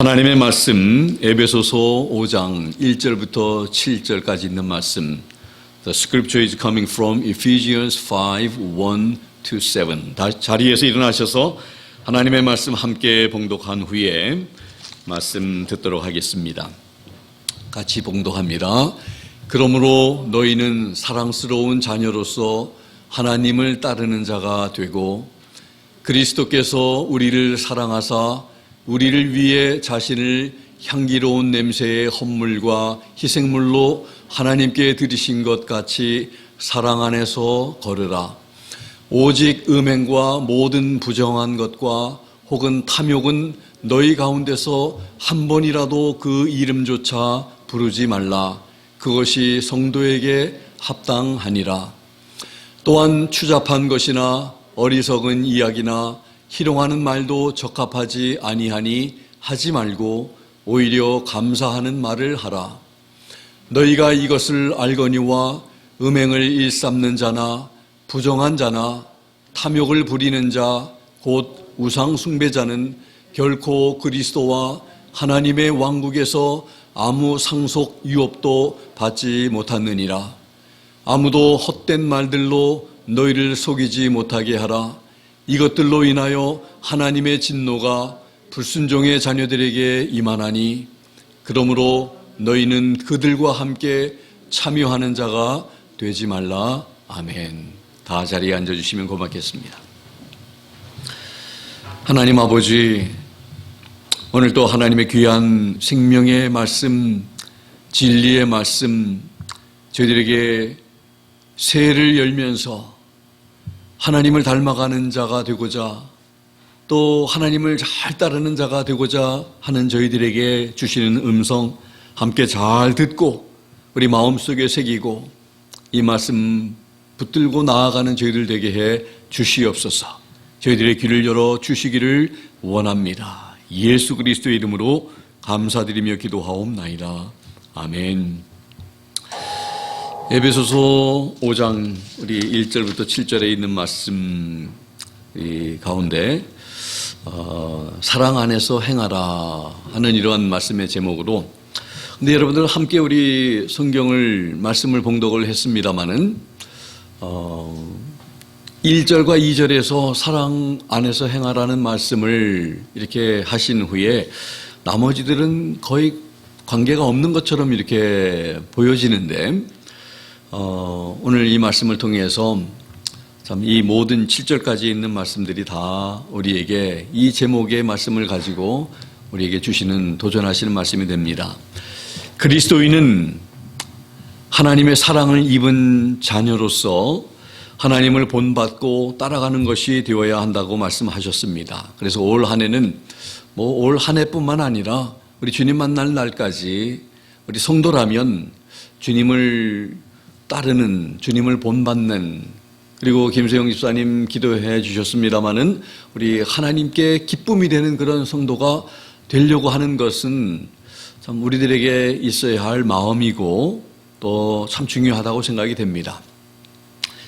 하나님의 말씀 에베소서 5장 1절부터 7절까지 있는 말씀. The scripture is coming from Ephesians 5:1-7. 자리에서 일어나셔서 하나님의 말씀 함께 봉독한 후에 말씀 듣도록 하겠습니다. 같이 봉독합니다. 그러므로 너희는 사랑스러운 자녀로서 하나님을 따르는 자가 되고 그리스도께서 우리를 사랑하사 우리를 위해 자신을 향기로운 냄새의 헌물과 희생물로 하나님께 드리신 것 같이 사랑 안에서 걸으라. 오직 음행과 모든 부정한 것과 혹은 탐욕은 너희 가운데서 한 번이라도 그 이름조차 부르지 말라. 그것이 성도에게 합당하니라. 또한 추잡한 것이나 어리석은 이야기나 희롱하는 말도 적합하지 아니하니 하지 말고 오히려 감사하는 말을 하라. 너희가 이것을 알거니와 음행을 일삼는 자나 부정한 자나 탐욕을 부리는 자 곧 우상 숭배자는 결코 그리스도와 하나님의 왕국에서 아무 상속 유업도 받지 못하느니라. 아무도 헛된 말들로 너희를 속이지 못하게 하라. 이것들로 인하여 하나님의 진노가 불순종의 자녀들에게 임하나니 그러므로 너희는 그들과 함께 참여하는 자가 되지 말라. 아멘. 다 자리에 앉아주시면 고맙겠습니다. 하나님 아버지, 오늘도 하나님의 귀한 생명의 말씀, 진리의 말씀 저희들에게 새해를 열면서 하나님을 닮아가는 자가 되고자 또 하나님을 잘 따르는 자가 되고자 하는 저희들에게 주시는 음성 함께 잘 듣고 우리 마음속에 새기고 이 말씀 붙들고 나아가는 저희들 되게 해 주시옵소서. 저희들의 귀를 열어 주시기를 원합니다. 예수 그리스도의 이름으로 감사드리며 기도하옵나이다. 아멘. 에베소서 5장 우리 1절부터 7절에 있는 말씀 가운데 사랑 안에서 행하라 하는 이러한 말씀의 제목으로, 근데 여러분들 함께 우리 성경을 말씀을 봉독을 했습니다마는 1절과 2절에서 사랑 안에서 행하라는 말씀을 이렇게 하신 후에 나머지들은 거의 관계가 없는 것처럼 이렇게 보여지는데 오늘 이 말씀을 통해서 참 이 모든 7절까지 있는 말씀들이 다 우리에게 이 제목의 말씀을 가지고 우리에게 주시는 도전하시는 말씀이 됩니다. 그리스도인은 하나님의 사랑을 입은 자녀로서 하나님을 본받고 따라가는 것이 되어야 한다고 말씀하셨습니다. 그래서 올 한 해는 올 한 해뿐만 아니라 우리 주님 만날 날까지 우리 성도라면 주님을 따르는, 주님을 본받는, 그리고 김세영 집사님 기도해 주셨습니다마는 우리 하나님께 기쁨이 되는 그런 성도가 되려고 하는 것은 참 우리들에게 있어야 할 마음이고 또 참 중요하다고 생각이 됩니다.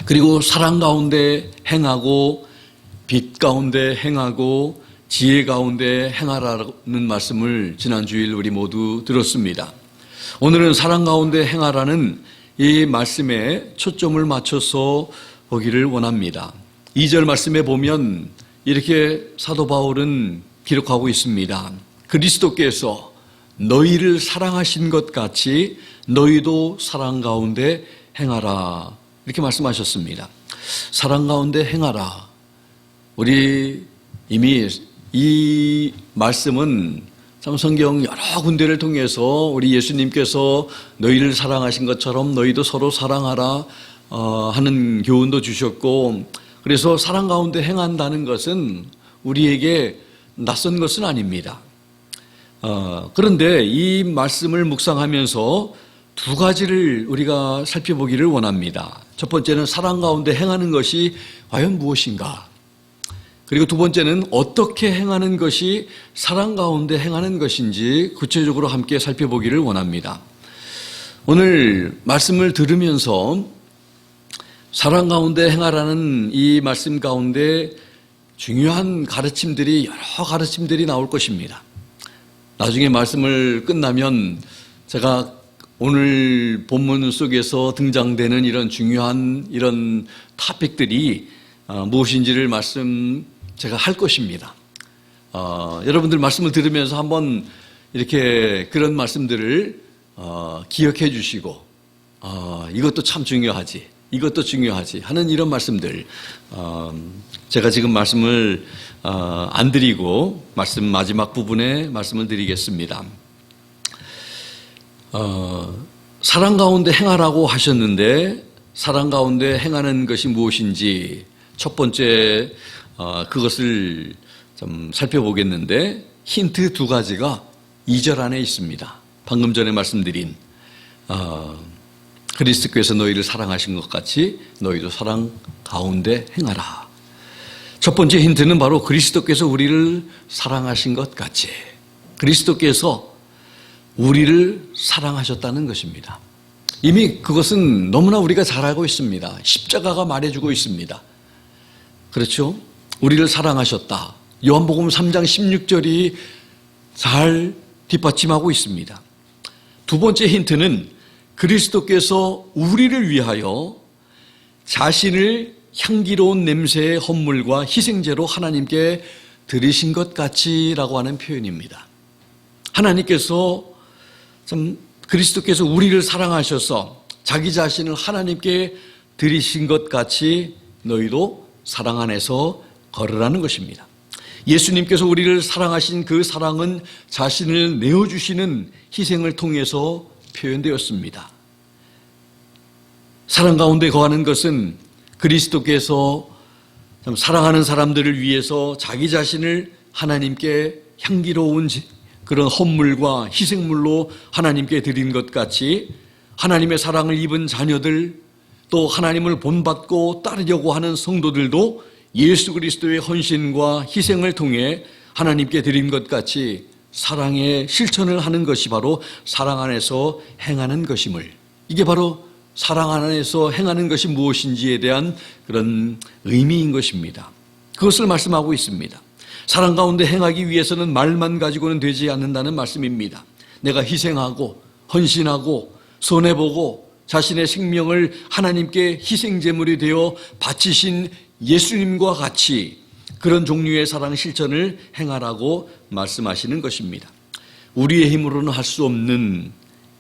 그리고 사랑 가운데 행하고 빛 가운데 행하고 지혜 가운데 행하라는 말씀을 지난 주일 우리 모두 들었습니다. 오늘은 사랑 가운데 행하라는 이 말씀에 초점을 맞춰서 보기를 원합니다. 2절 말씀에 보면 이렇게 사도 바울은 기록하고 있습니다. 그리스도께서 너희를 사랑하신 것 같이 너희도 사랑 가운데 행하라, 이렇게 말씀하셨습니다. 사랑 가운데 행하라. 우리 이미 이 말씀은 참 성경 여러 군데를 통해서 우리 예수님께서 너희를 사랑하신 것처럼 너희도 서로 사랑하라 하는 교훈도 주셨고, 그래서 사랑 가운데 행한다는 것은 우리에게 낯선 것은 아닙니다. 그런데 이 말씀을 묵상하면서 두 가지를 우리가 살펴보기를 원합니다. 첫 번째는 사랑 가운데 행하는 것이 과연 무엇인가? 그리고 두 번째는 어떻게 행하는 것이 사랑 가운데 행하는 것인지 구체적으로 함께 살펴보기를 원합니다. 오늘 말씀을 들으면서 사랑 가운데 행하라는 이 말씀 가운데 중요한 가르침들이, 여러 가르침들이 나올 것입니다. 나중에 말씀을 끝나면 제가 오늘 본문 속에서 등장되는 이런 중요한 이런 토픽들이 무엇인지를 제가 할 것입니다. 여러분들 말씀을 들으면서 한번 이렇게 그런 말씀들을 기억해 주시고 이것도 참 중요하지, 이것도 중요하지 하는 이런 말씀들, 제가 지금 말씀을 안 드리고 말씀 마지막 부분에 말씀을 드리겠습니다. 사랑 가운데 행하라고 하셨는데 사랑 가운데 행하는 것이 무엇인지 첫 번째 그것을 좀 살펴보겠는데 힌트 두 가지가 2절 안에 있습니다. 방금 전에 말씀드린 그리스도께서 너희를 사랑하신 것 같이 너희도 사랑 가운데 행하라. 첫 번째 힌트는 바로 그리스도께서 우리를 사랑하신 것 같이, 그리스도께서 우리를 사랑하셨다는 것입니다. 이미 그것은 너무나 우리가 잘 알고 있습니다. 십자가가 말해주고 있습니다. 그렇죠? 우리를 사랑하셨다. 요한복음 3장 16절이 잘 뒷받침하고 있습니다. 두 번째 힌트는 그리스도께서 우리를 위하여 자신을 향기로운 냄새의 헌물과 희생제로 하나님께 드리신 것 같이라고 하는 표현입니다. 하나님께서 그리스도께서 우리를 사랑하셔서 자기 자신을 하나님께 드리신 것 같이 너희도 사랑 안에서 걸으라는 것입니다. 예수님께서 우리를 사랑하신 그 사랑은 자신을 내어주시는 희생을 통해서 표현되었습니다. 사랑 가운데 거하는 것은 그리스도께서 사랑하는 사람들을 위해서 자기 자신을 하나님께 향기로운 그런 헌물과 희생물로 하나님께 드린 것 같이 하나님의 사랑을 입은 자녀들, 또 하나님을 본받고 따르려고 하는 성도들도 예수 그리스도의 헌신과 희생을 통해 하나님께 드린 것 같이 사랑의 실천을 하는 것이 바로 사랑 안에서 행하는 것임을, 이게 바로 사랑 안에서 행하는 것이 무엇인지에 대한 그런 의미인 것입니다. 그것을 말씀하고 있습니다. 사랑 가운데 행하기 위해서는 말만 가지고는 되지 않는다는 말씀입니다. 내가 희생하고 헌신하고 손해보고 자신의 생명을 하나님께 희생제물이 되어 바치신 예수님과 같이 그런 종류의 사랑 실천을 행하라고 말씀하시는 것입니다. 우리의 힘으로는 할 수 없는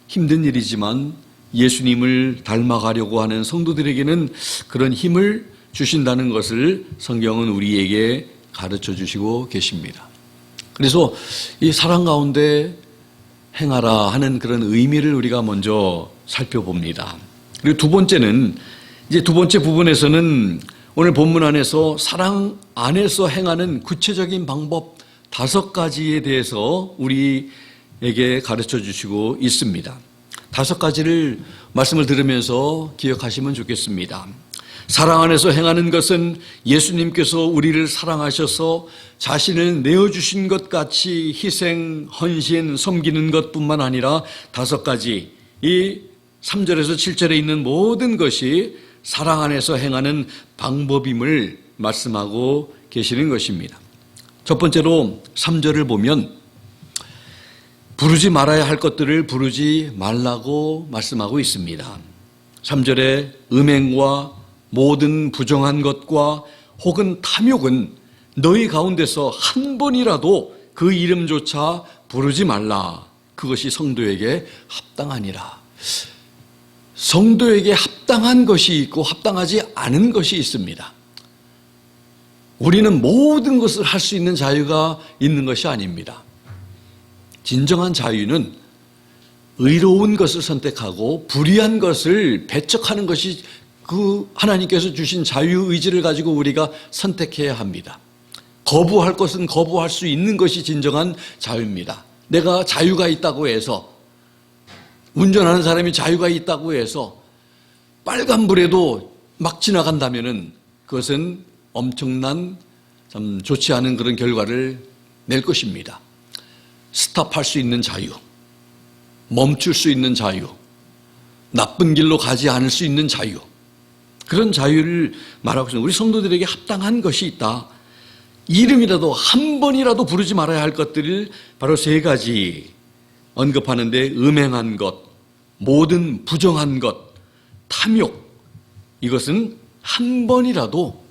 힘든 일이지만 예수님을 닮아가려고 하는 성도들에게는 그런 힘을 주신다는 것을 성경은 우리에게 가르쳐 주시고 계십니다. 그래서 이 사랑 가운데 행하라 하는 그런 의미를 우리가 먼저 살펴봅니다. 그리고 두 번째는, 이제 두 번째 부분에서는 오늘 본문 안에서 사랑 안에서 행하는 구체적인 방법 5가지에 대해서 우리에게 가르쳐 주시고 있습니다. 5가지를 말씀을 들으면서 기억하시면 좋겠습니다. 사랑 안에서 행하는 것은 예수님께서 우리를 사랑하셔서 자신을 내어주신 것 같이 희생, 헌신, 섬기는 것뿐만 아니라 5가지, 이 3절에서 7절에 있는 모든 것이 사랑 안에서 행하는 방법임을 말씀하고 계시는 것입니다. 첫 번째로 3절을 보면 부르지 말아야 할 것들을 부르지 말라고 말씀하고 있습니다. 3절에 음행과 모든 부정한 것과 혹은 탐욕은 너희 가운데서 한 번이라도 그 이름조차 부르지 말라. 그것이 성도에게 합당하니라. 성도에게 합당한 것이 있고 합당하지 않은 것이 있습니다. 우리는 모든 것을 할 수 있는 자유가 있는 것이 아닙니다. 진정한 자유는 의로운 것을 선택하고 불의한 것을 배척하는 것이 그 하나님께서 주신 자유의지를 가지고 우리가 선택해야 합니다. 거부할 것은 거부할 수 있는 것이 진정한 자유입니다. 내가 자유가 있다고 해서, 운전하는 사람이 자유가 있다고 해서 빨간불에도 막 지나간다면은 그것은 엄청난 참 좋지 않은 그런 결과를 낼 것입니다. 스탑할 수 있는 자유, 멈출 수 있는 자유, 나쁜 길로 가지 않을 수 있는 자유, 그런 자유를 말하고 있습니다. 우리 성도들에게 합당한 것이 있다. 이름이라도 한 번이라도 부르지 말아야 할 것들을 바로 세 가지 언급하는데, 음행한 것, 모든 부정한 것, 탐욕, 이것은 한 번이라도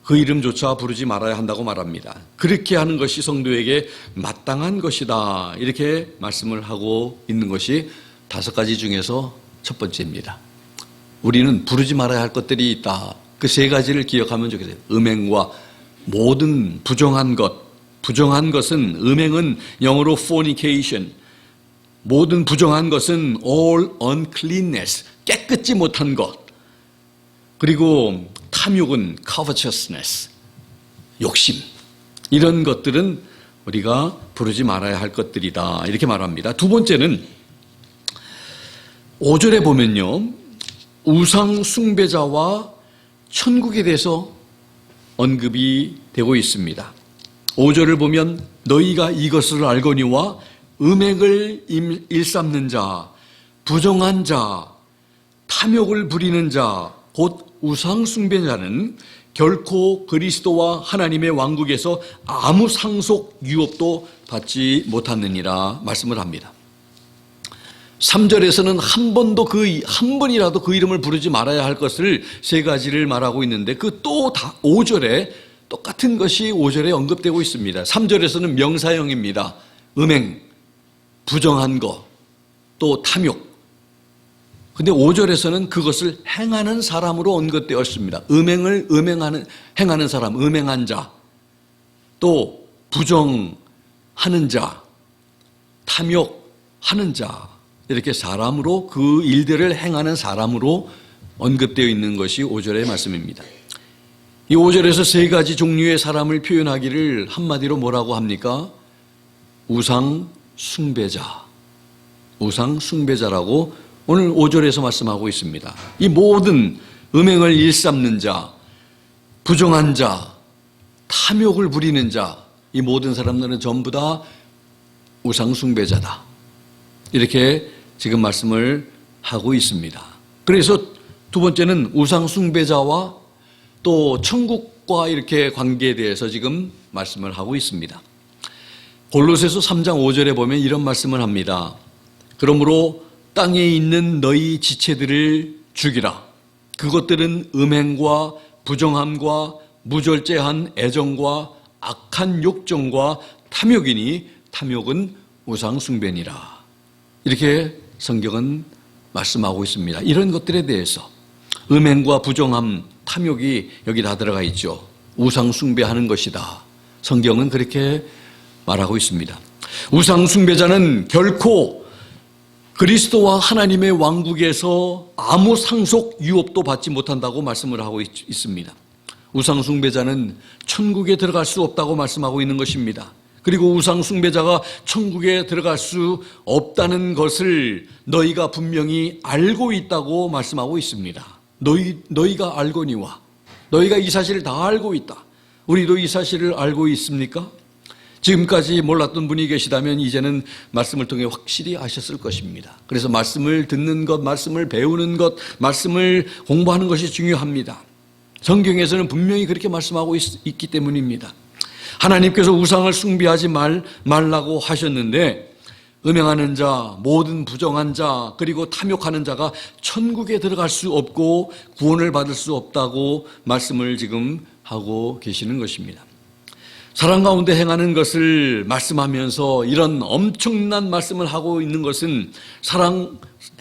그 이름조차 부르지 말아야 한다고 말합니다. 그렇게 하는 것이 성도에게 마땅한 것이다, 이렇게 말씀을 하고 있는 것이 5가지 중에서 첫 번째입니다. 우리는 부르지 말아야 할 것들이 있다. 그 3가지를 기억하면 좋겠어요. 음행과 모든 부정한 것. 부정한 것은, 음행은 영어로 fornication, 모든 부정한 것은 all uncleanness, 깨끗지 못한 것. 그리고 탐욕은 covetousness, 욕심. 이런 것들은 우리가 부르지 말아야 할 것들이다, 이렇게 말합니다. 두 번째는 5절에 보면요, 우상 숭배자와 천국에 대해서 언급이 되고 있습니다. 5절을 보면 너희가 이것을 알거니와 음행을 일삼는 자, 부정한 자, 탐욕을 부리는 자, 곧 우상 숭배자는 결코 그리스도와 하나님의 왕국에서 아무 상속 유업도 받지 못하느니라 말씀을 합니다. 3절에서는 한 번이라도 그 이름을 부르지 말아야 할 것을 3가지를 말하고 있는데, 그 또 5절에 똑같은 것이 5절에 언급되고 있습니다. 3절에서는 명사형입니다. 음행, 부정한 것, 또 탐욕. 근데 5절에서는 그것을 행하는 사람으로 언급되었습니다. 음행을 행하는 사람, 음행한 자, 또 부정하는 자, 탐욕하는 자, 이렇게 사람으로, 그 일들을 행하는 사람으로 언급되어 있는 것이 5절의 말씀입니다. 이 5절에서 3가지 종류의 사람을 표현하기를 한마디로 뭐라고 합니까? 우상 숭배자, 우상 숭배자라고 오늘 5절에서 말씀하고 있습니다. 이 모든 음행을 일삼는 자, 부정한 자, 탐욕을 부리는 자, 이 모든 사람들은 전부 다 우상 숭배자다, 이렇게 지금 말씀을 하고 있습니다. 그래서 두 번째는 우상 숭배자와 또 천국과 이렇게 관계에 대해서 지금 말씀을 하고 있습니다. 골로새서 3장 5절에 보면 이런 말씀을 합니다. 그러므로 땅에 있는 너희 지체들을 죽이라. 그것들은 음행과 부정함과 무절제한 애정과 악한 욕정과 탐욕이니 탐욕은 우상 숭배니라. 이렇게 성경은 말씀하고 있습니다. 이런 것들에 대해서 음행과 부정함, 탐욕이 여기 다 들어가 있죠. 우상 숭배하는 것이다. 성경은 그렇게 말하고 있습니다. 우상 숭배자는 결코 그리스도와 하나님의 왕국에서 아무 상속 유업도 받지 못한다고 말씀을 하고 있습니다. 우상 숭배자는 천국에 들어갈 수 없다고 말씀하고 있는 것입니다. 그리고 우상 숭배자가 천국에 들어갈 수 없다는 것을 너희가 분명히 알고 있다고 말씀하고 있습니다. 너희가 알거니와, 너희가 이 사실을 다 알고 있다. 우리도 이 사실을 알고 있습니까? 지금까지 몰랐던 분이 계시다면 이제는 말씀을 통해 확실히 아셨을 것입니다. 그래서 말씀을 듣는 것, 말씀을 배우는 것, 말씀을 공부하는 것이 중요합니다. 성경에서는 분명히 그렇게 말씀하고 있기 때문입니다. 하나님께서 우상을 숭배하지 말라고 하셨는데, 음행하는 자, 모든 부정한 자, 그리고 탐욕하는 자가 천국에 들어갈 수 없고 구원을 받을 수 없다고 말씀을 지금 하고 계시는 것입니다. 사랑 가운데 행하는 것을 말씀하면서 이런 엄청난 말씀을 하고 있는 것은,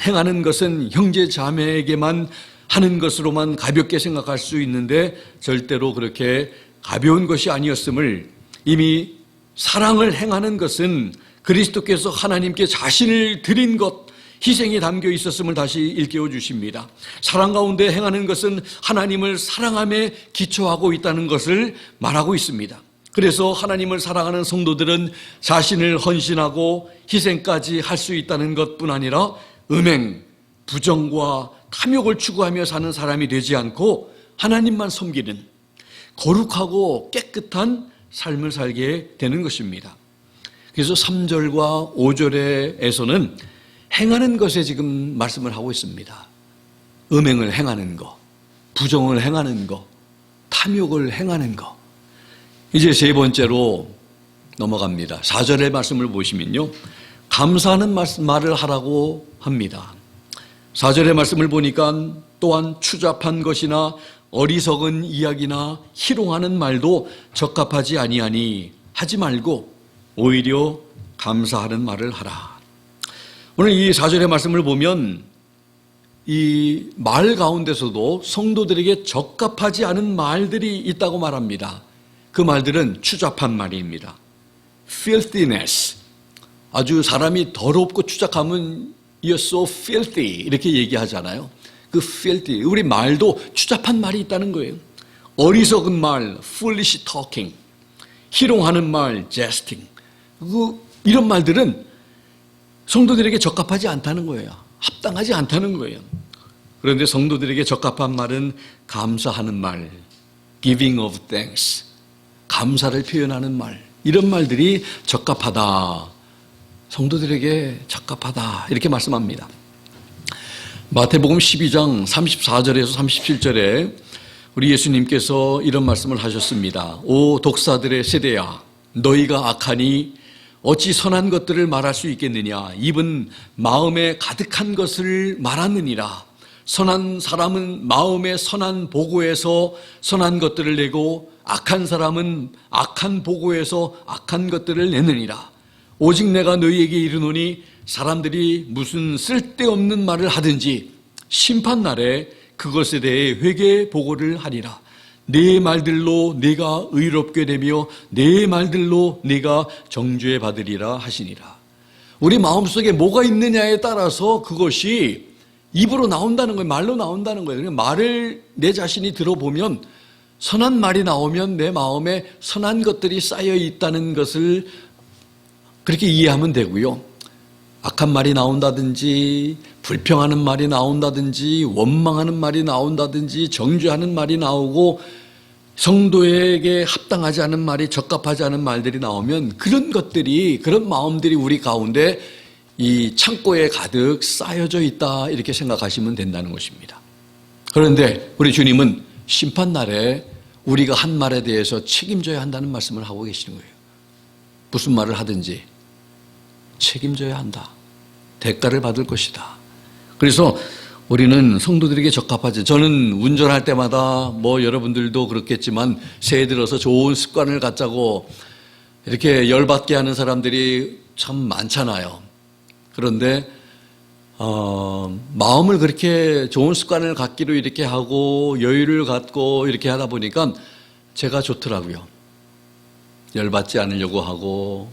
행하는 것은 형제 자매에게만 하는 것으로만 가볍게 생각할 수 있는데 절대로 그렇게 가벼운 것이 아니었음을, 이미 사랑을 행하는 것은 그리스도께서 하나님께 자신을 드린 것, 희생이 담겨 있었음을 다시 일깨워 주십니다. 사랑 가운데 행하는 것은 하나님을 사랑함에 기초하고 있다는 것을 말하고 있습니다. 그래서 하나님을 사랑하는 성도들은 자신을 헌신하고 희생까지 할 수 있다는 것뿐 아니라 음행, 부정과 탐욕을 추구하며 사는 사람이 되지 않고 하나님만 섬기는 거룩하고 깨끗한 삶을 살게 되는 것입니다. 그래서 3절과 5절에서는 행하는 것에 지금 말씀을 하고 있습니다. 음행을 행하는 것, 부정을 행하는 것, 탐욕을 행하는 것. 이제 세 번째로 넘어갑니다. 4절의 말씀을 보시면요, 감사하는 말을 하라고 합니다. 4절의 말씀을 보니까 또한 추잡한 것이나 어리석은 이야기나 희롱하는 말도 적합하지 아니하니 하지 말고 오히려 감사하는 말을 하라. 오늘 이 4절의 말씀을 보면 이 말 가운데서도 성도들에게 적합하지 않은 말들이 있다고 말합니다. 그 말들은 추잡한 말입니다. filthiness. 아주 사람이 더럽고 추잡하면 you're so filthy 이렇게 얘기하잖아요. 그 filthy, 우리 말도 추잡한 말이 있다는 거예요. 어리석은 말, foolish talking, 희롱하는 말, jesting. 이런 말들은 성도들에게 적합하지 않다는 거예요. 합당하지 않다는 거예요. 그런데 성도들에게 적합한 말은 감사하는 말, giving of thanks, 감사를 표현하는 말, 이런 말들이 적합하다. 성도들에게 적합하다. 이렇게 말씀합니다. 마태복음 12장 34절에서 37절에 우리 예수님께서 이런 말씀을 하셨습니다. 오 독사들의 세대야, 너희가 악하니 어찌 선한 것들을 말할 수 있겠느냐. 입은 마음에 가득한 것을 말하느니라. 선한 사람은 마음의 선한 보고에서 선한 것들을 내고 악한 사람은 악한 보고에서 악한 것들을 내느니라. 오직 내가 너희에게 이르노니 사람들이 무슨 쓸데없는 말을 하든지 심판날에 그것에 대해 회개 보고를 하리라. 내 말들로 네가 의롭게 되며 내 말들로 네가 정죄 받으리라 하시니라. 우리 마음속에 뭐가 있느냐에 따라서 그것이 입으로 나온다는 거예요. 말로 나온다는 거예요. 말을 내 자신이 들어보면 선한 말이 나오면 내 마음에 선한 것들이 쌓여 있다는 것을 그렇게 이해하면 되고요. 악한 말이 나온다든지 불평하는 말이 나온다든지 원망하는 말이 나온다든지 정죄하는 말이 나오고 성도에게 합당하지 않은 말이 적합하지 않은 말들이 나오면 그런 것들이 그런 마음들이 우리 가운데 이 창고에 가득 쌓여져 있다 이렇게 생각하시면 된다는 것입니다. 그런데 우리 주님은 심판날에 우리가 한 말에 대해서 책임져야 한다는 말씀을 하고 계시는 거예요. 무슨 말을 하든지 책임져야 한다. 대가를 받을 것이다. 그래서 우리는 성도들에게 적합하지. 저는 운전할 때마다 뭐 여러분들도 그렇겠지만 새해 들어서 좋은 습관을 갖자고 이렇게 열받게 하는 사람들이 참 많잖아요. 그런데 마음을 그렇게 좋은 습관을 갖기로 이렇게 하고 여유를 갖고 이렇게 하다 보니까 제가 좋더라고요. 열받지 않으려고 하고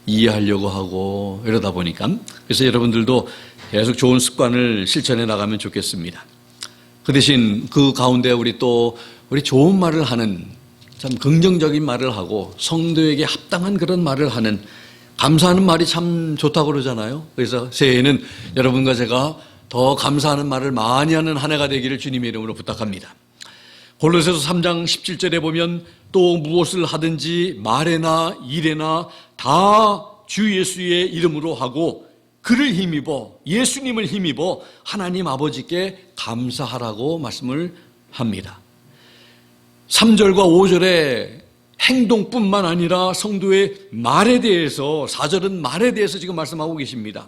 이해하려고 하고 이러다 보니까. 그래서 여러분들도 계속 좋은 습관을 실천해 나가면 좋겠습니다. 그 대신 그 가운데 우리 좋은 말을 하는, 참 긍정적인 말을 하고 성도에게 합당한 그런 말을 하는, 감사하는 말이 참 좋다고 그러잖아요. 그래서 새해에는 여러분과 제가 더 감사하는 말을 많이 하는 한 해가 되기를 주님의 이름으로 부탁합니다. 골로새서 3장 17절에 보면 또 무엇을 하든지 말에나 일에나 다 주 예수의 이름으로 하고 그를 힘입어, 예수님을 힘입어 하나님 아버지께 감사하라고 말씀을 합니다. 3절과 5절에 행동뿐만 아니라 성도의 말에 대해서, 4절은 말에 대해서 지금 말씀하고 계십니다.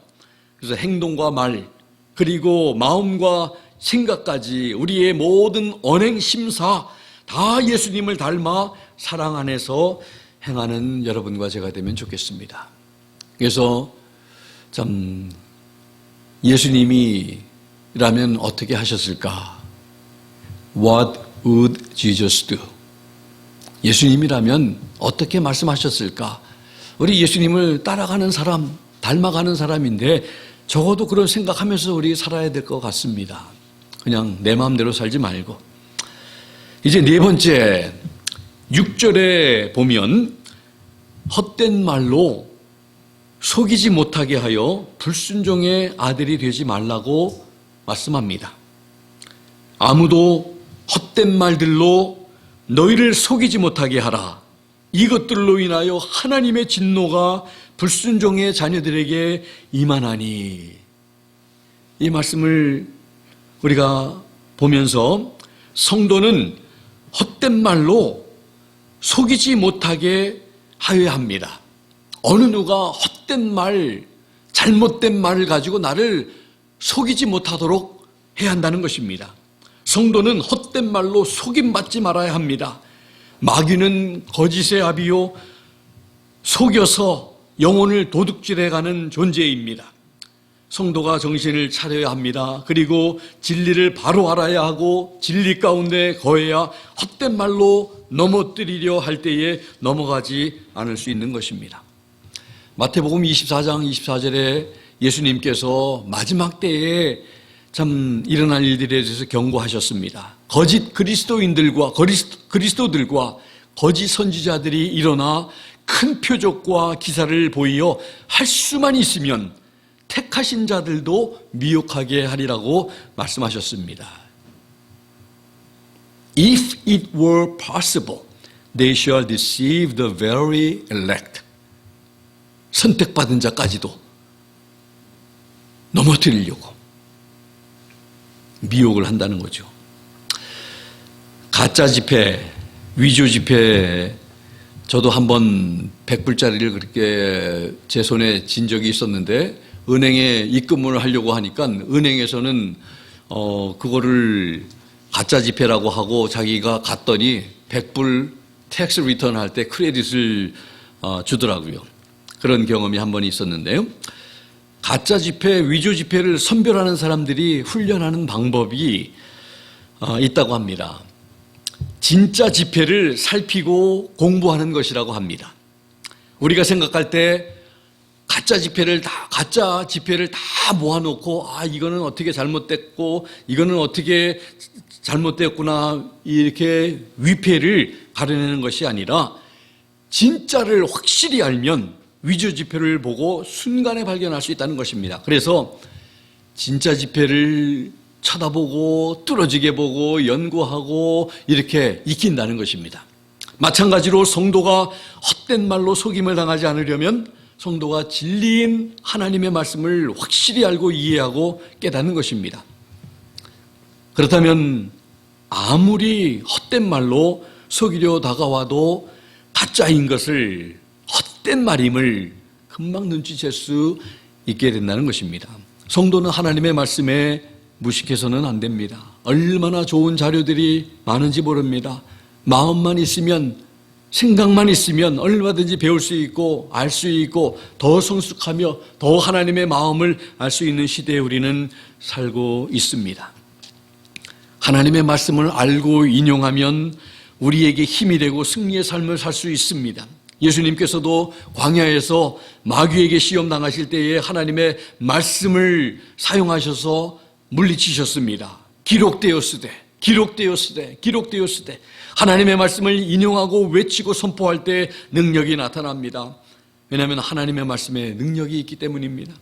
그래서 행동과 말, 그리고 마음과 생각까지 우리의 모든 언행 심사 다 예수님을 닮아 사랑 안에서 행하는 여러분과 제가 되면 좋겠습니다. 그래서 참 예수님이라면 어떻게 하셨을까? What would Jesus do? 예수님이라면 어떻게 말씀하셨을까? 우리 예수님을 따라가는 사람, 닮아가는 사람인데 적어도 그런 생각하면서 우리 살아야 될 것 같습니다. 그냥 내 마음대로 살지 말고. 이제 네 번째, 6절에 보면 헛된 말로 속이지 못하게 하여 불순종의 아들이 되지 말라고 말씀합니다. 아무도 헛된 말들로 너희를 속이지 못하게 하라. 이것들로 인하여 하나님의 진노가 불순종의 자녀들에게 임하나니. 이 말씀을 우리가 보면서 성도는 헛된 말로 속이지 못하게 하여야 합니다. 어느 누가 헛된 말, 잘못된 말을 가지고 나를 속이지 못하도록 해야 한다는 것입니다. 성도는 헛된 말로 속임받지 말아야 합니다. 마귀는 거짓의 아비요 속여서 영혼을 도둑질해가는 존재입니다. 성도가 정신을 차려야 합니다. 그리고 진리를 바로 알아야 하고 진리 가운데 거해야 헛된 말로 넘어뜨리려 할 때에 넘어가지 않을 수 있는 것입니다. 마태복음 24장 24절에 예수님께서 마지막 때에 참 일어날 일들에 대해서 경고하셨습니다. 거짓 그리스도인들과 그리스도들과 거짓 선지자들이 일어나 큰 표적과 기사를 보이어 할 수만 있으면 택하신 자들도 미혹하게 하리라고 말씀하셨습니다. If it were possible, they shall deceive the very elect. 선택받은 자까지도 넘어뜨리려고 미혹을 한다는 거죠. 가짜 지폐, 위조 지폐, 저도 한번 100불짜리를 그렇게 제 손에 쥔 적이 있었는데 은행에 입금을 하려고 하니까 은행에서는 그거를 가짜 지폐라고 하고 자기가 갔더니 100불 텍스 리턴 할 때 크레딧을 주더라고요. 그런 경험이 한 번 있었는데요. 가짜 지폐, 위조 지폐를 선별하는 사람들이 훈련하는 방법이 있다고 합니다. 진짜 지폐를 살피고 공부하는 것이라고 합니다. 우리가 생각할 때 가짜 지폐를 다 모아놓고 이거는 어떻게 잘못됐고 이거는 어떻게 잘못됐구나 이렇게 위폐를 가려내는 것이 아니라 진짜를 확실히 알면 위조 지폐를 보고 순간에 발견할 수 있다는 것입니다. 그래서 진짜 지폐를 쳐다보고 뚫어지게 보고 연구하고 이렇게 익힌다는 것입니다. 마찬가지로 성도가 헛된 말로 속임을 당하지 않으려면 성도가 진리인 하나님의 말씀을 확실히 알고 이해하고 깨닫는 것입니다. 그렇다면 아무리 헛된 말로 속이려 다가와도 가짜인 것을 헛된 말임을 금방 눈치챌 수 있게 된다는 것입니다. 성도는 하나님의 말씀에 무식해서는 안 됩니다. 얼마나 좋은 자료들이 많은지 모릅니다. 마음만 있으면, 생각만 있으면 얼마든지 배울 수 있고 알 수 있고 더 성숙하며 더 하나님의 마음을 알 수 있는 시대에 우리는 살고 있습니다. 하나님의 말씀을 알고 인용하면 우리에게 힘이 되고 승리의 삶을 살 수 있습니다. 예수님께서도 광야에서 마귀에게 시험 당하실 때에 하나님의 말씀을 사용하셔서 물리치셨습니다. 기록되었으되 하나님의 말씀을 인용하고 외치고 선포할 때 능력이 나타납니다. 왜냐하면 하나님의 말씀에 능력이 있기 때문입니다.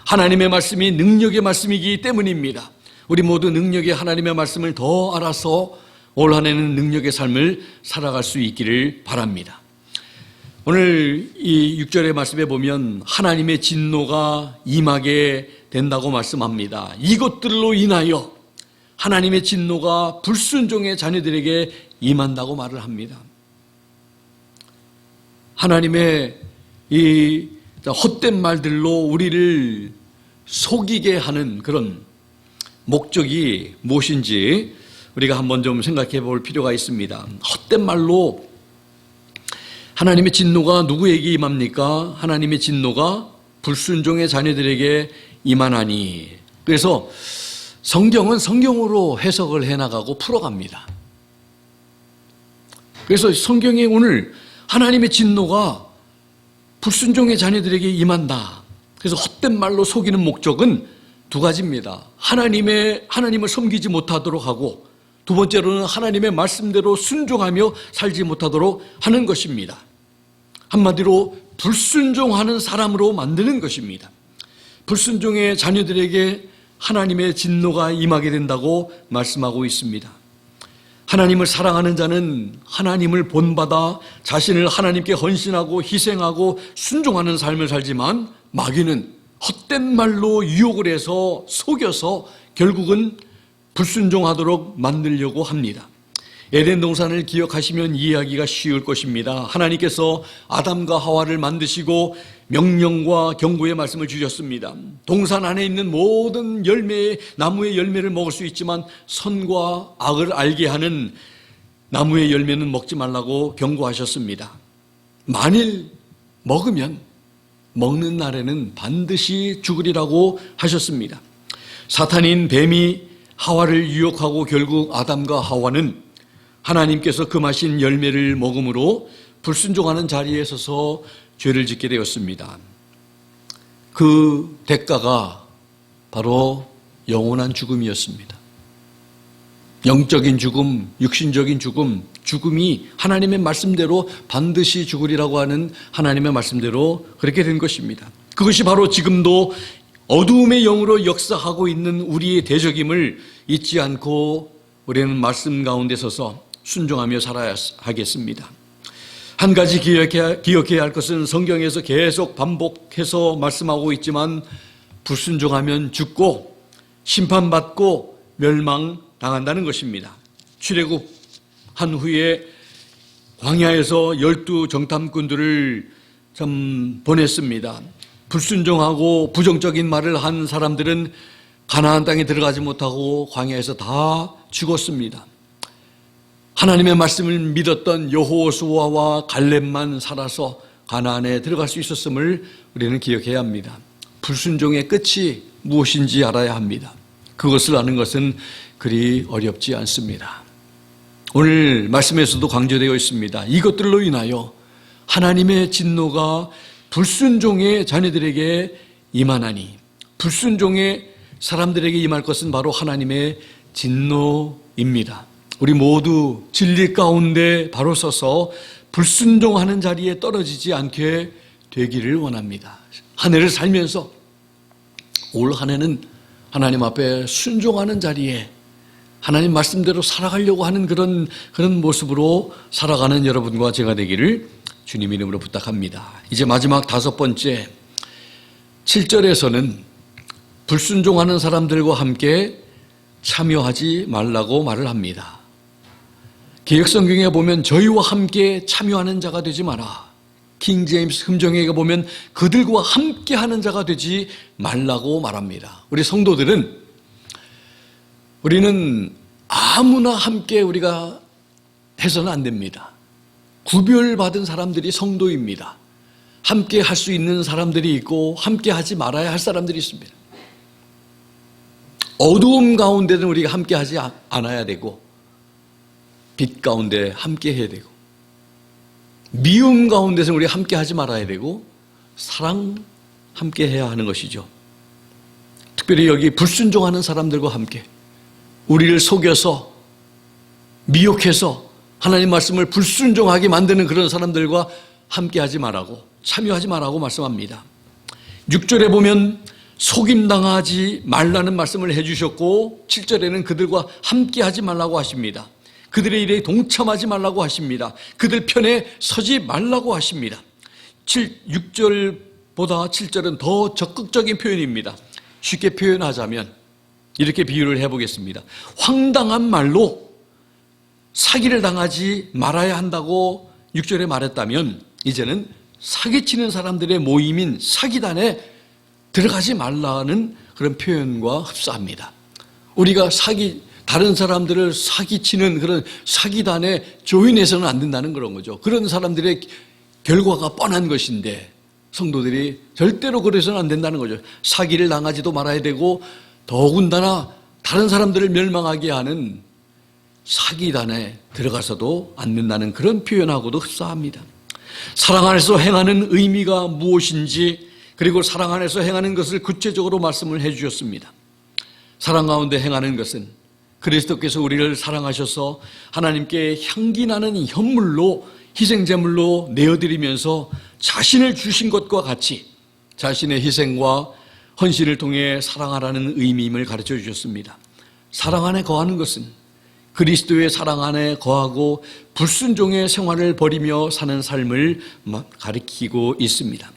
하나님의 말씀이 능력의 말씀이기 때문입니다. 우리 모두 능력의 하나님의 말씀을 더 알아서 올 한 해는 능력의 삶을 살아갈 수 있기를 바랍니다. 오늘 이 6절의 말씀에 보면 하나님의 진노가 임하게 된다고 말씀합니다. 이것들로 인하여 하나님의 진노가 불순종의 자녀들에게 임한다고 말을 합니다. 하나님의 이 헛된 말들로 우리를 속이게 하는 그런 목적이 무엇인지 우리가 한번 좀 생각해 볼 필요가 있습니다. 헛된 말로 하나님의 진노가 누구에게 임합니까? 하나님의 진노가 불순종의 자녀들에게 임하나니. 그래서 성경은 성경으로 해석을 해나가고 풀어갑니다. 그래서 성경에 오늘 하나님의 진노가 불순종의 자녀들에게 임한다. 그래서 헛된 말로 속이는 목적은 두 가지입니다. 하나님을 섬기지 못하도록 하고 두 번째로는 하나님의 말씀대로 순종하며 살지 못하도록 하는 것입니다. 한마디로 불순종하는 사람으로 만드는 것입니다. 불순종의 자녀들에게 하나님의 진노가 임하게 된다고 말씀하고 있습니다. 하나님을 사랑하는 자는 하나님을 본받아 자신을 하나님께 헌신하고 희생하고 순종하는 삶을 살지만 마귀는 헛된 말로 유혹을 해서 속여서 결국은 불순종하도록 만들려고 합니다. 에덴 동산을 기억하시면 이해하기가 쉬울 것입니다. 하나님께서 아담과 하와를 만드시고 명령과 경고의 말씀을 주셨습니다. 동산 안에 있는 모든 나무의 열매를 먹을 수 있지만 선과 악을 알게 하는 나무의 열매는 먹지 말라고 경고하셨습니다. 만일 먹으면 먹는 날에는 반드시 죽으리라고 하셨습니다. 사탄인 뱀이 하와를 유혹하고 결국 아담과 하와는 하나님께서 금하신 열매를 먹음으로 불순종하는 자리에 서서 죄를 짓게 되었습니다. 그 대가가 바로 영원한 죽음이었습니다. 영적인 죽음, 육신적인 죽음, 죽음이 하나님의 말씀대로 반드시 죽으리라고 하는 하나님의 말씀대로 그렇게 된 것입니다. 그것이 바로 지금도 어두움의 영으로 역사하고 있는 우리의 대적임을 잊지 않고 우리는 말씀 가운데 서서 순종하며 살아야 하겠습니다. 한 가지 기억해야 할 것은 성경에서 계속 반복해서 말씀하고 있지만 불순종하면 죽고 심판받고 멸망당한다는 것입니다. 출애굽한 후에 광야에서 12 정탐꾼들을 보냈습니다. 불순종하고 부정적인 말을 한 사람들은 가나안 땅에 들어가지 못하고 광야에서 다 죽었습니다. 하나님의 말씀을 믿었던 여호수아와 갈렙만 살아서 가나안에 들어갈 수 있었음을 우리는 기억해야 합니다. 불순종의 끝이 무엇인지 알아야 합니다. 그것을 아는 것은 그리 어렵지 않습니다. 오늘 말씀에서도 강조되어 있습니다. 이것들로 인하여 하나님의 진노가 불순종의 자녀들에게 임하나니, 불순종의 사람들에게 임할 것은 바로 하나님의 진노입니다. 우리 모두 진리 가운데 바로 서서 불순종하는 자리에 떨어지지 않게 되기를 원합니다. 한 해를 살면서 올 한 해는 하나님 앞에 순종하는 자리에 하나님 말씀대로 살아가려고 하는 그런 모습으로 살아가는 여러분과 제가 되기를 주님 이름으로 부탁합니다. 이제 마지막 5번째 7절에서는 불순종하는 사람들과 함께 참여하지 말라고 말을 합니다. 개역성경에 보면 저희와 함께 참여하는 자가 되지 마라. 킹 제임스 흠정에 보면 그들과 함께하는 자가 되지 말라고 말합니다. 우리 성도들은 우리는 아무나 함께 우리가 해서는 안 됩니다. 구별받은 사람들이 성도입니다. 함께 할 수 있는 사람들이 있고 함께 하지 말아야 할 사람들이 있습니다. 어두움 가운데는 우리가 함께 하지 않아야 되고 빛 가운데 함께 해야 되고 미움 가운데서는 우리가 함께 하지 말아야 되고 사랑 함께 해야 하는 것이죠. 특별히 여기 불순종하는 사람들과 함께 우리를 속여서 미혹해서 하나님 말씀을 불순종하게 만드는 그런 사람들과 함께 하지 말라고, 참여하지 말라고 말씀합니다. 6절에 보면 속임당하지 말라는 말씀을 해주셨고 7절에는 그들과 함께 하지 말라고 하십니다. 그들의 일에 동참하지 말라고 하십니다. 그들 편에 서지 말라고 하십니다. 6절보다 7절은 더 적극적인 표현입니다. 쉽게 표현하자면 이렇게 비유를 해보겠습니다. 황당한 말로 사기를 당하지 말아야 한다고 6절에 말했다면 이제는 사기치는 사람들의 모임인 사기단에 들어가지 말라는 그런 표현과 흡사합니다. 우리가 다른 사람들을 사기치는 그런 사기단에 조인해서는 안 된다는 그런 거죠. 그런 사람들의 결과가 뻔한 것인데 성도들이 절대로 그래서는 안 된다는 거죠. 사기를 당하지도 말아야 되고 더군다나 다른 사람들을 멸망하게 하는 사기단에 들어가서도 안 된다는 그런 표현하고도 흡사합니다. 사랑 안에서 행하는 의미가 무엇인지 그리고 사랑 안에서 행하는 것을 구체적으로 말씀을 해 주셨습니다. 사랑 가운데 행하는 것은 그리스도께서 우리를 사랑하셔서 하나님께 향기 나는 현물로 희생제물로 내어드리면서 자신을 주신 것과 같이 자신의 희생과 헌신을 통해 사랑하라는 의미임을 가르쳐 주셨습니다. 사랑 안에 거하는 것은 그리스도의 사랑 안에 거하고 불순종의 생활을 벌이며 사는 삶을 가리키고 있습니다.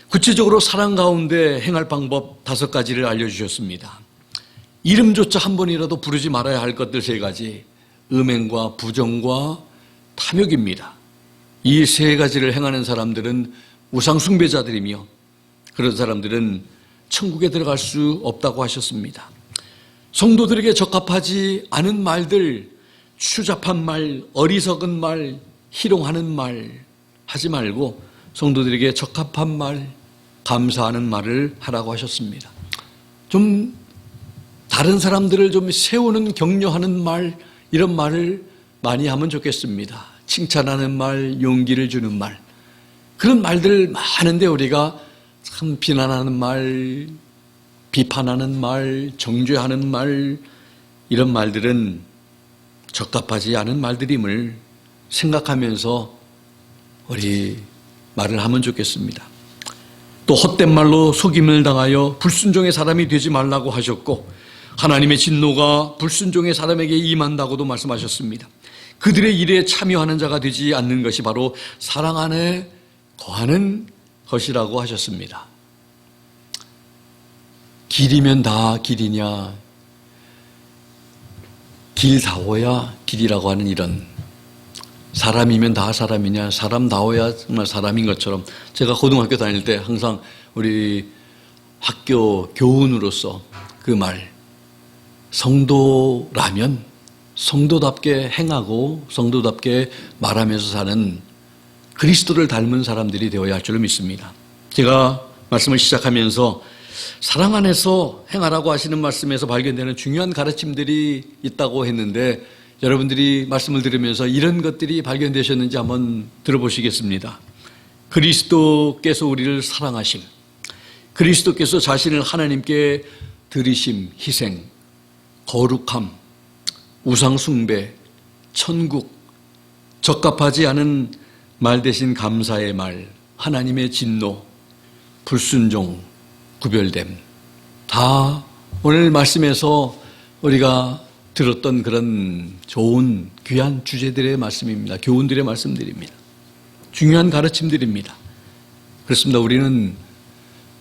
구체적으로 사랑 가운데 행할 방법 5가지를 알려주셨습니다. 이름조차 한 번이라도 부르지 말아야 할 것들 3가지, 음행과 부정과 탐욕입니다. 이 세 가지를 행하는 사람들은 우상숭배자들이며 그런 사람들은 천국에 들어갈 수 없다고 하셨습니다. 성도들에게 적합하지 않은 말들, 추잡한 말, 어리석은 말, 희롱하는 말 하지 말고 성도들에게 적합한 말, 감사하는 말을 하라고 하셨습니다. 좀 다른 사람들을 좀 세우는 격려하는 말, 이런 말을 많이 하면 좋겠습니다. 칭찬하는 말, 용기를 주는 말. 그런 말들 많은데 우리가 참 비난하는 말, 비판하는 말, 정죄하는 말, 이런 말들은 적합하지 않은 말들임을 생각하면서 우리 말을 하면 좋겠습니다. 또 헛된 말로 속임을 당하여 불순종의 사람이 되지 말라고 하셨고 하나님의 진노가 불순종의 사람에게 임한다고도 말씀하셨습니다. 그들의 일에 참여하는 자가 되지 않는 것이 바로 사랑 안에 거하는 것이라고 하셨습니다. 길이면 다 길이냐, 길다워야 길이라고 하는 이런, 사람이면 다 사람이냐, 사람다워야 정말 사람인 것처럼, 제가 고등학교 다닐 때 항상 우리 학교 교훈으로서 그 말, 성도라면 성도답게 행하고 성도답게 말하면서 사는 그리스도를 닮은 사람들이 되어야 할 줄로 믿습니다. 제가 말씀을 시작하면서 사랑 안에서 행하라고 하시는 말씀에서 발견되는 중요한 가르침들이 있다고 했는데 여러분들이 말씀을 들으면서 이런 것들이 발견되셨는지 한번 들어보시겠습니다. 그리스도께서 우리를 사랑하심, 그리스도께서 자신을 하나님께 드리심, 희생, 거룩함, 우상숭배, 천국, 적합하지 않은 말 대신 감사의 말, 하나님의 진노, 불순종, 구별됨, 다 오늘 말씀에서 우리가 들었던 그런 좋은 귀한 주제들의 말씀입니다. 교훈들의 말씀들입니다. 중요한 가르침들입니다. 그렇습니다. 우리는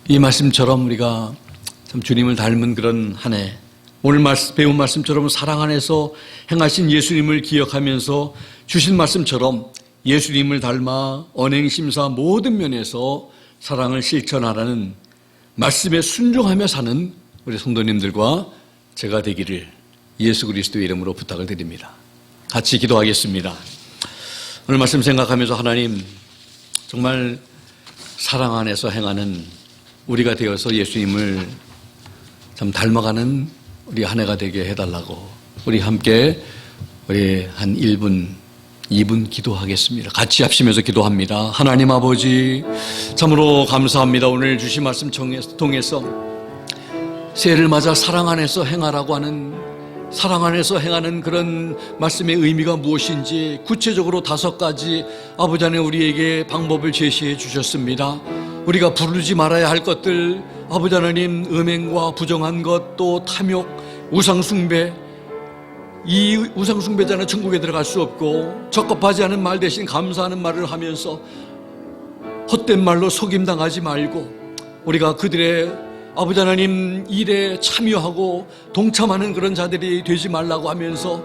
이 말씀처럼 우리가 참 주님을 닮은 그런 한 해, 오늘 배운 말씀처럼 사랑 안에서 행하신 예수님을 기억하면서 주신 말씀처럼 예수님을 닮아 언행심사 모든 면에서 사랑을 실천하라는 말씀에 순종하며 사는 우리 성도님들과 제가 되기를 예수 그리스도의 이름으로 부탁을 드립니다. 같이 기도하겠습니다. 오늘 말씀 생각하면서 하나님, 정말 사랑 안에서 행하는 우리가 되어서 예수님을 참 닮아가는 우리 한 해가 되게 해달라고 우리 함께 우리 한 1분, 2분 기도하겠습니다. 같이 합심해서 기도합니다. 하나님 아버지, 참으로 감사합니다. 오늘 주신 말씀 통해서 새해를 맞아 사랑 안에서 행하라고 하는, 사랑 안에서 행하는 그런 말씀의 의미가 무엇인지 구체적으로 5가지 아버지 하나님 우리에게 방법을 제시해 주셨습니다. 우리가 부르지 말아야 할 것들, 아버지 하나님 음행과 부정한 것, 또 탐욕, 우상숭배, 이 우상숭배자는 천국에 들어갈 수 없고 적합하지 않은 말 대신 감사하는 말을 하면서 헛된 말로 속임당하지 말고 우리가 그들의 아버지 하나님 일에 참여하고 동참하는 그런 자들이 되지 말라고 하면서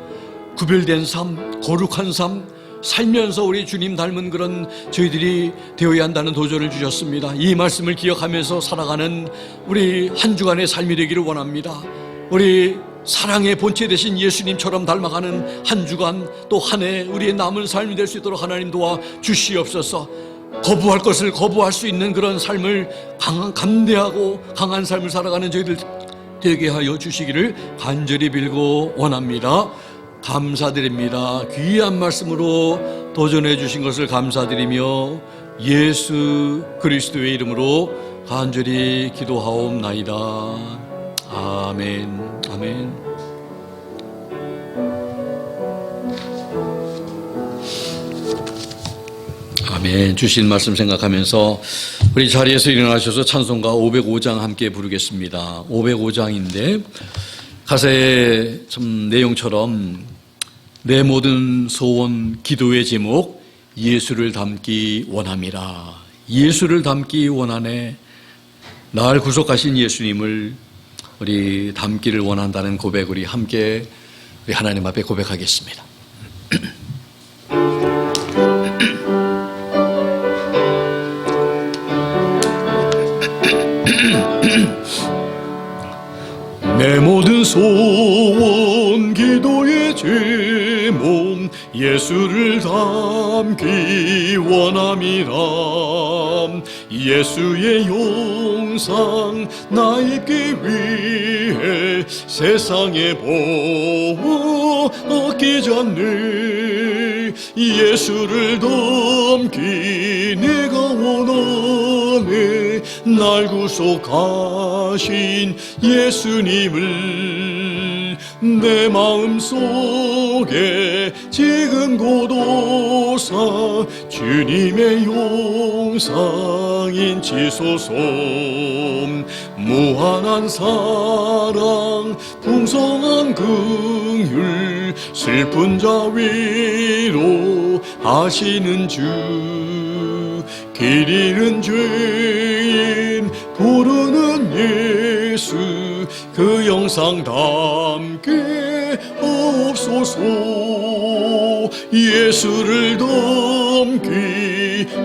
구별된 삶, 거룩한 삶 살면서 우리 주님 닮은 그런 저희들이 되어야 한다는 도전을 주셨습니다. 이 말씀을 기억하면서 살아가는 우리 한 주간의 삶이 되기를 원합니다. 우리 사랑의 본체 되신 예수님처럼 닮아가는 한 주간 또 한 해 우리의 남은 삶이 될 수 있도록 하나님 도와 주시옵소서. 거부할 것을 거부할 수 있는 그런 삶을 감대하고 강한 삶을 살아가는 저희들 되게 하여 주시기를 간절히 빌고 원합니다. 감사드립니다. 귀한 말씀으로 도전해 주신 것을 감사드리며 예수 그리스도의 이름으로 간절히 기도하옵나이다. 아멘. 아멘. 아멘. 주신 말씀 생각하면서 우리 자리에서 일어나셔서 찬송가 505장 함께 부르겠습니다. 505장인데 가사의 참 내용처럼 내 모든 소원 기도의 제목 예수를 닮기 원함이라. 예수를 닮기 원하네. 날 구속하신 예수님을 우리 닮기를 원한다는 고백 우리 함께 우리 하나님 앞에 고백하겠습니다. 내 모든 소원 기도의 제목 예수를 담기 원함이라. 예수의 영상 나 입기 위해 세상의 보호 아끼지 않네. 예수를 담기 내가 원하네. 날 구속하신 예수님을 내 마음속에 지금 고도사 주님의 영상 인치소서. 무한한 사랑 풍성한 긍휼 슬픈 자 위로 하시는 주. 길 잃은 죄인 부르는 예수 그 영상 담게 없소서. 예수를 담기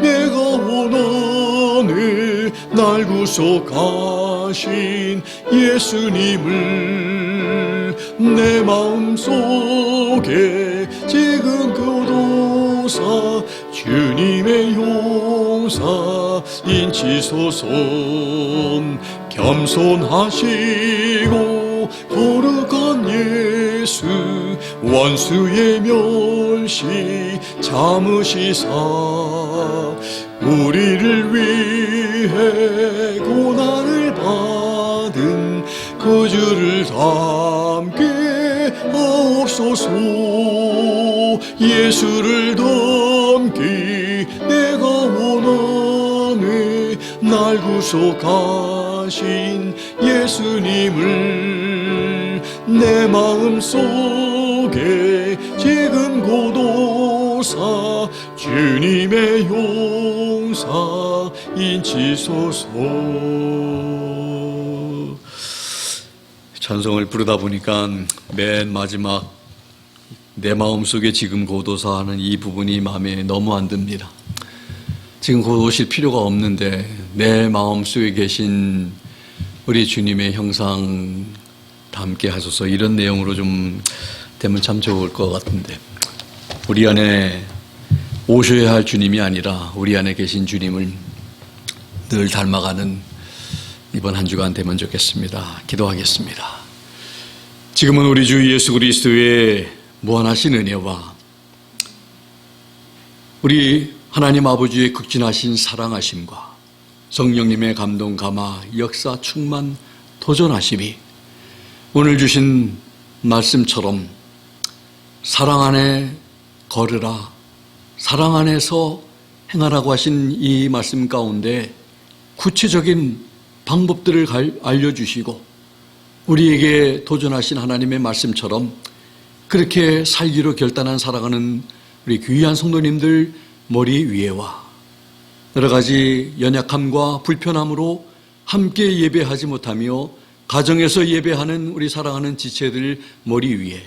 내가 원하네. 날 구속하신 예수님을 내 마음속에 지금 교도사 주님의 용사 인치소서. 겸손하시고 거룩한 예수 원수의 멸시 참으시사 우리를 위해 고난을 받은 그 주를 담게 없소서. 예수를 담기 내가 원하네. 날 구속하신 예수님을 내 마음속에 지금 고도사 주님의 용사 인치소서. 찬송을 부르다 보니까 맨 마지막 내 마음속에 지금 고도사 하는 이 부분이 마음에 너무 안 듭니다. 지금 곧 오실 필요가 없는데 내 마음속에 계신 우리 주님의 형상 담게 하소서, 이런 내용으로 좀 되면 참 좋을 것 같은데, 우리 안에 오셔야 할 주님이 아니라 우리 안에 계신 주님을 늘 닮아가는 이번 한 주간 되면 좋겠습니다. 기도하겠습니다. 지금은 우리 주 예수 그리스도의 무한하신 은혜와 우리 하나님 아버지의 극진하신 사랑하심과 성령님의 감동 감화 역사 충만 도전하심이 오늘 주신 말씀처럼 사랑 안에 걸으라, 사랑 안에서 행하라고 하신 이 말씀 가운데 구체적인 방법들을 알려주시고 우리에게 도전하신 하나님의 말씀처럼 그렇게 살기로 결단한 살아가는 우리 귀한 성도님들 머리 위에와 여러 가지 연약함과 불편함으로 함께 예배하지 못하며 가정에서 예배하는 우리 사랑하는 지체들 머리 위에,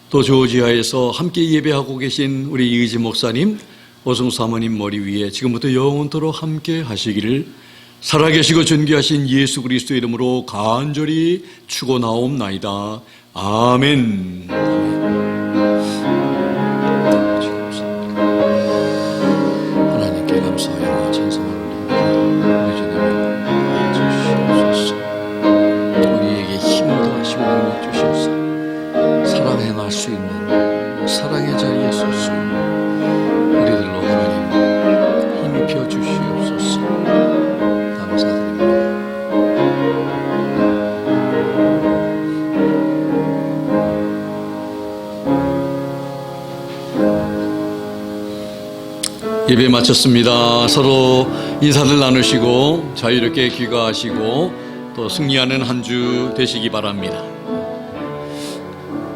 또 조지아에서 함께 예배하고 계신 우리 이의지 목사님, 오승수 사모님 머리 위에 지금부터 영원토록 함께 하시기를 살아계시고 존귀하신 예수 그리스도의 이름으로 간절히 축원하옵나이다. 아멘. 하나님께 감사하여 찬송을 올립니다. 우리에게 힘을 더하시고 능력 주시옵소서. 사랑 행할 수 있는 사랑의 자리에 서서 우리들로 하나님 힘 입혀 주시옵소서. 감사드립니다. 예배 마쳤습니다. 서로 인사들 나누시고 자유롭게 귀가하시고 또 승리하는 한 주 되시기 바랍니다.